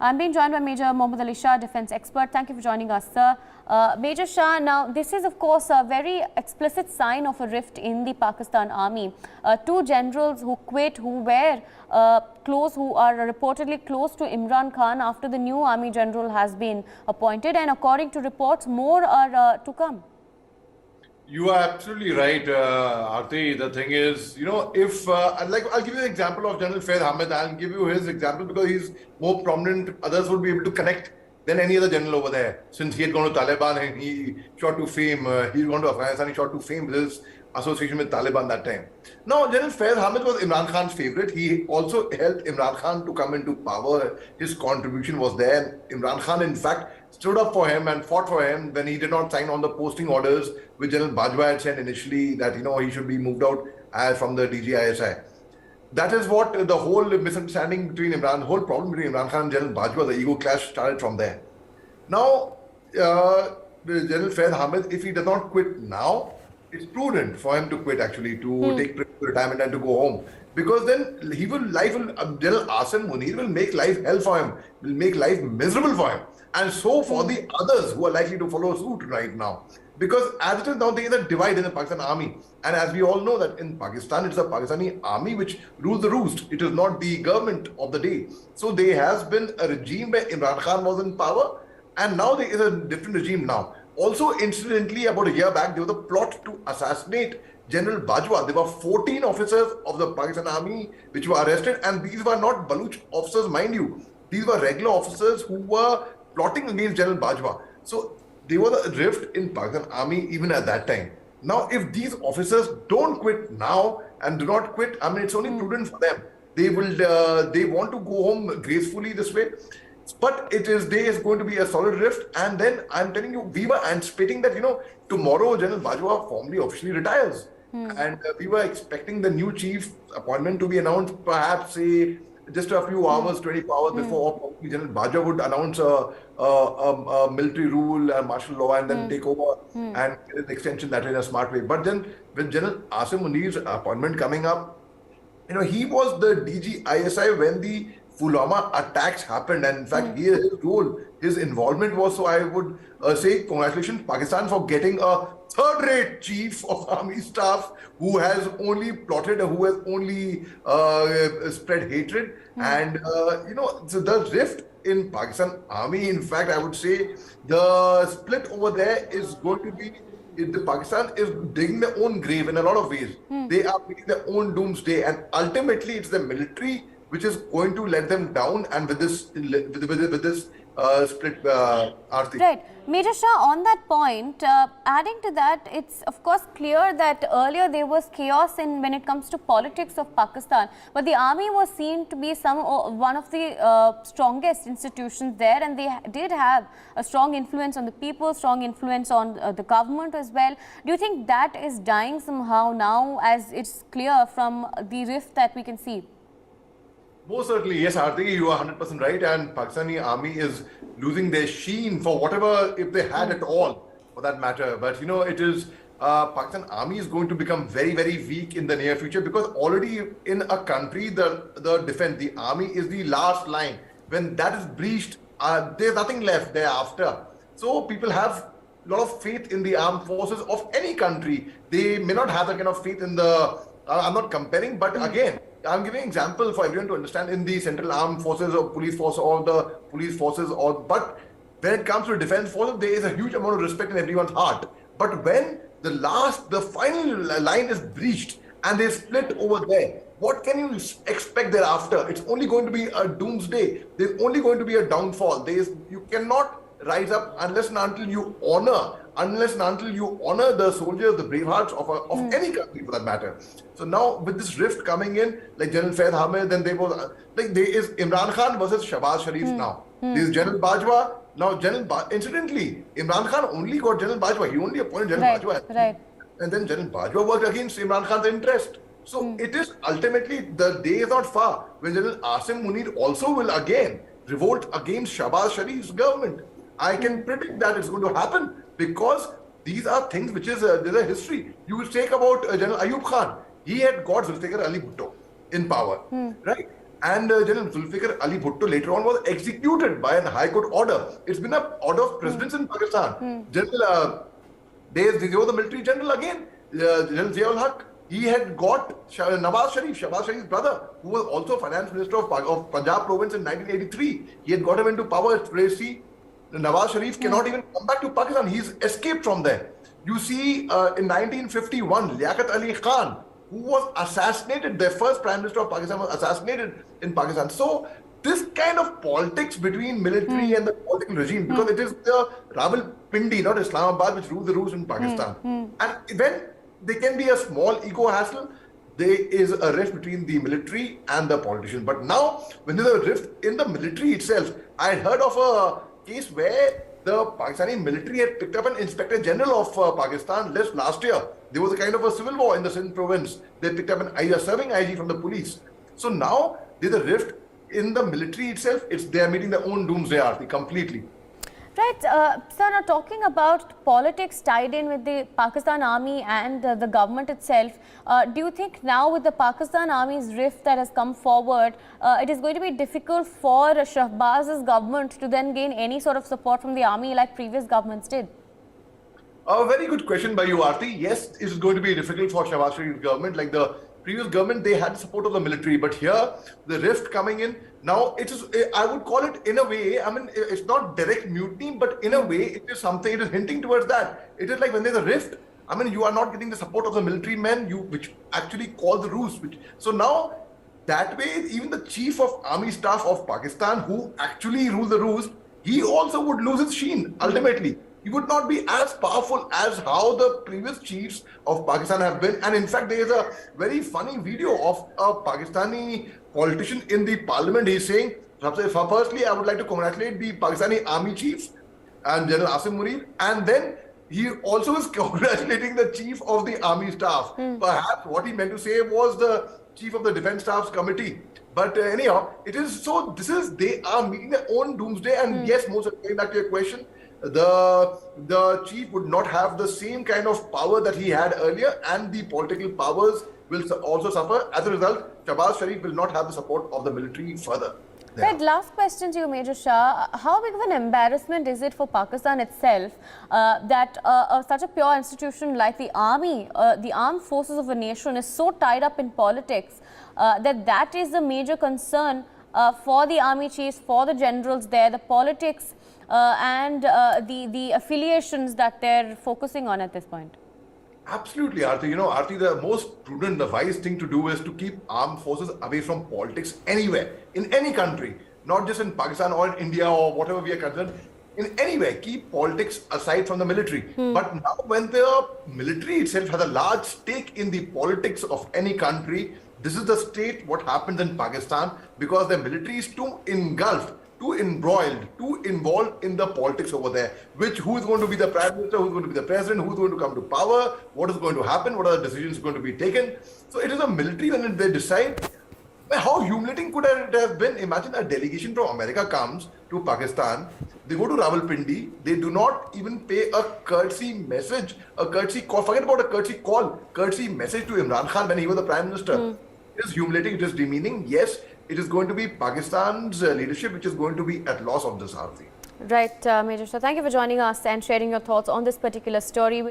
I'm being joined by Major Mohammed Ali Shah, defense expert. Thank you for joining us, sir. Major Shah, now this is of course a very explicit sign of a rift in the Pakistan army. Two generals who quit, who were who are reportedly close to Imran Khan after the new army general has been appointed, and according to reports, more are to come. You are absolutely right, Aarti. The thing is, if I'll give you an example of General Faiz Ahmed. I'll give you his example because he's more prominent. Others would be able to connect than any other general over there. Since he had gone to Taliban and he shot to fame, he's gone to Afghanistan, he shot to fame with his association with Taliban that time. Now, General Faiz Ahmed was Imran Khan's favorite. He also helped Imran Khan to come into power. His contribution was there. Imran Khan, in fact, stood up for him and fought for him when he did not sign on the posting orders which General Bajwa had sent initially, that he should be moved out from the DGISI. That is what the whole misunderstanding between the whole problem between Imran Khan and General Bajwa, the ego clash started from there. Now, General Faiz Ahmed, if he does not quit now, it's prudent for him to quit, actually, to take retirement and to go home. Because then General Asim Munir will make life hell for him, will make life miserable for him. And so for the others who are likely to follow suit right now. Because as it is now, there is a divide in the Pakistan army. And as we all know that in Pakistan, it's the Pakistani army which rules the roost. It is not the government of the day. So there has been a regime where Imran Khan was in power. And now there is a different regime now. Also, incidentally, about a year back, there was a plot to assassinate General Bajwa. There were 14 officers of the Pakistan army which were arrested. And these were not Baluch officers, mind you. These were regular officers who were plotting against General Bajwa. So there was a rift in Pakistan army even at that time. Now, if these officers don't quit now and do not quit, I mean, it's only prudent for them. They want to go home gracefully this way. But there is going to be a solid rift. And then I'm telling you, we were anticipating that, tomorrow General Bajwa formally officially retires. And we were expecting the new chief appointment to be announced perhaps, say, just a few hours, 24 hours before General Bajwa would announce a military rule, martial law, and then take over and get an extension that way in a smart way. But then with General Asim Munir's appointment coming up, he was the DGISI when the Pulwama attacks happened. And in fact, his involvement was, so I would say, congratulations Pakistan for getting a third-rate chief of army staff who has only plotted, who has only spread hatred. And, so the rift in Pakistan army, in fact, I would say the split over there is going to be, the Pakistan is digging their own grave in a lot of ways. They are making their own doomsday. And ultimately, it's the military which is going to let them down, and with this split, Aarti. Right. Major Shah, on that point, adding to that, it's of course clear that earlier there was chaos when it comes to politics of Pakistan, but the army was seen to be one of the strongest institutions there, and they did have a strong influence on the people, strong influence on the government as well. Do you think that is dying somehow now, as it's clear from the rift that we can see? Most certainly, yes, Aarti, you are 100% right, and Pakistani army is losing their sheen for whatever, if they had at all, for that matter. But it is, Pakistan army is going to become very, very weak in the near future, because already in a country, the defense, the army is the last line. When that is breached, there's nothing left thereafter. So people have a lot of faith in the armed forces of any country. They may not have that kind of faith in I'm not comparing, but again, I'm giving an example for everyone to understand, in the central armed forces or police force or the police forces, but when it comes to defense forces, there is a huge amount of respect in everyone's heart. But when the final line is breached and they split over there, what can you expect thereafter? It's only going to be a doomsday. There's only going to be a downfall. You cannot rise up unless and until you honor the soldiers, the brave hearts of any country for that matter. So now with this rift coming in, like General Faiz Ahmed, then there is Imran Khan versus Shahbaz Sharif now. There is General Bajwa. Now incidentally, Imran Khan only got General Bajwa. He only appointed General Bajwa. Right. And then General Bajwa worked against Imran Khan's interest. So it is ultimately, the day is not far when General Asim Munir also will again revolt against Shahbaz Sharif's government. I can predict that it's going to happen, because these are things which there's a history. You will take about General Ayub Khan. He had got Zulfikar Ali Bhutto in power, right? And General Zulfikar Ali Bhutto later on was executed by a High Court order. It's been an order of precedence in Pakistan. General there was the military general again, General Ziaul Haq. He had got Nawaz Sharif's brother, who was also finance minister of Punjab province in 1983. He had got him into power. See, Nawaz Sharif cannot even come back to Pakistan. He's escaped from there. You see, in 1951, Liaquat Ali Khan, who was assassinated, their first prime minister of Pakistan was assassinated in Pakistan. So this kind of politics between military and the political regime, because it is the Rawalpindi, not Islamabad, which rule the roost in Pakistan. And when there can be a small ego hassle, there is a rift between the military and the politicians. But now, when there's a rift in the military itself, I heard of a case where the Pakistani military had picked up an Inspector General of Pakistan last year. There was a kind of a civil war in the Sindh province. They picked up a serving IG from the police. So now there's a rift in the military itself. They are meeting their own doomsday arti completely. Right, sir, now talking about politics tied in with the Pakistan army and the government itself, do you think now with the Pakistan army's rift that has come forward, it is going to be difficult for Shahbaz's government to then gain any sort of support from the army like previous governments did? A very good question by you, Aarti. Yes, it is going to be difficult for Shahbaz Sharif's government. Like the previous government, they had support of the military, but here the rift coming in. Now it is, I would call it in a way, I mean, it's not direct mutiny, but in a way it is something, it is hinting towards that. It is like when there's a rift, I mean, you are not getting the support of the military men, which actually call the roost. So now that way, even the chief of army staff of Pakistan, who actually rule the roost, he also would lose his sheen ultimately. He would not be as powerful as how the previous chiefs of Pakistan have been. And in fact, there is a very funny video of a Pakistani politician in the parliament. He's saying, firstly, I would like to congratulate the Pakistani army chief and General Asim Munir. And then he also is congratulating the chief of the army staff. Perhaps what he meant to say was the chief of the defense staff's committee. But anyhow, it is so, they are meeting their own doomsday. And yes, Moses, going back to your question, the chief would not have the same kind of power that he had earlier, and the political powers will also suffer. As a result, Shahbaz Sharif will not have the support of the military further. Right, last question to you, Major Shah. How big of an embarrassment is it for Pakistan itself that such a pure institution like the army, the armed forces of a nation, is so tied up in politics that is a major concern for the army chiefs, for the generals there, the politics and the affiliations that they're focusing on at this point? Absolutely, Aarti. You know, Aarti, the most prudent, the wise thing to do is to keep armed forces away from politics anywhere, in any country, not just in Pakistan or in India or whatever we are concerned. In anywhere, keep politics aside from the military. But now when the military itself has a large stake in the politics of any country, this is the state what happens in Pakistan, because the military is too engulfed, too embroiled, too involved in the politics over there. Who is going to be the prime minister, who's going to be the president, who's going to come to power, what is going to happen, what are the decisions going to be taken. So it is a military when they decide. How humiliating could it have been? Imagine a delegation from America comes to Pakistan, they go to Rawalpindi, they do not even pay a courtesy message, a courtesy call, forget about a courtesy call, courtesy message to Imran Khan when he was the prime minister. It is humiliating, it is demeaning. Yes, it is going to be Pakistan's leadership which is going to be at loss of this, Aarti. Right, Major Shah, thank you for joining us and sharing your thoughts on this particular story.